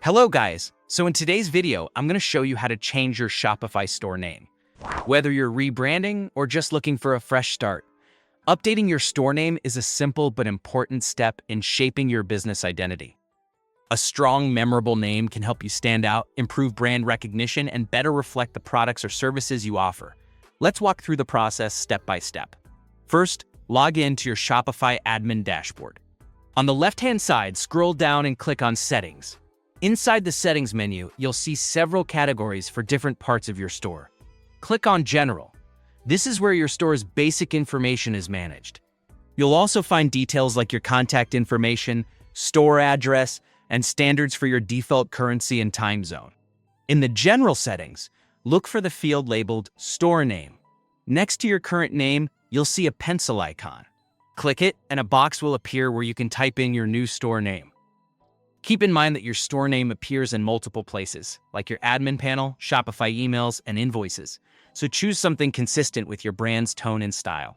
Hello guys, so in today's video, I'm going to show you how to change your Shopify store name. Whether you're rebranding or just looking for a fresh start, updating your store name is a simple but important step in shaping your business identity. A strong, memorable name can help you stand out, improve brand recognition, and better reflect the products or services you offer. Let's walk through the process step by step. First, log in to your Shopify admin dashboard. On the left-hand side, scroll down and click on Settings. Inside the Settings menu, you'll see several categories for different parts of your store. Click on General. This is where your store's basic information is managed. You'll also find details like your contact information, store address, and standards for your default currency and time zone. In the General settings, look for the field labeled Store Name. Next to your current name, you'll see a pencil icon. Click it, and a box will appear where you can type in your new store name. Keep in mind that your store name appears in multiple places, like your admin panel, Shopify emails, and invoices, so choose something consistent with your brand's tone and style.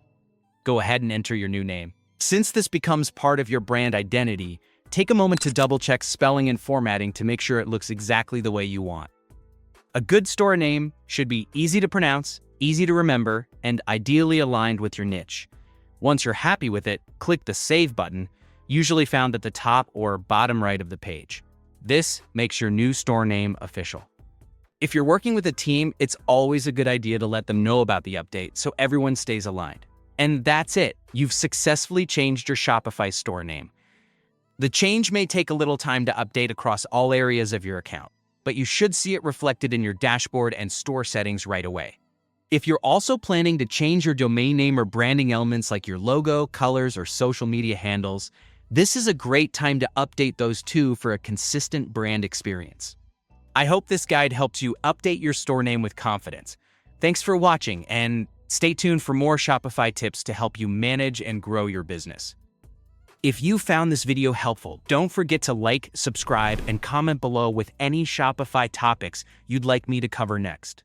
Go ahead and enter your new name. Since this becomes part of your brand identity, take a moment to double-check spelling and formatting to make sure it looks exactly the way you want. A good store name should be easy to pronounce, easy to remember, and ideally aligned with your niche. Once you're happy with it, click the Save button, usually found at the top or bottom right of the page. This makes your new store name official. If you're working with a team, it's always a good idea to let them know about the update so everyone stays aligned. And that's it. You've successfully changed your Shopify store name. The change may take a little time to update across all areas of your account, but you should see it reflected in your dashboard and store settings right away. If you're also planning to change your domain name or branding elements like your logo, colors, or social media handles, this is a great time to update those too for a consistent brand experience. I hope this guide helps you update your store name with confidence. Thanks for watching, and stay tuned for more Shopify tips to help you manage and grow your business. If you found this video helpful, don't forget to like, subscribe, and comment below with any Shopify topics you'd like me to cover next.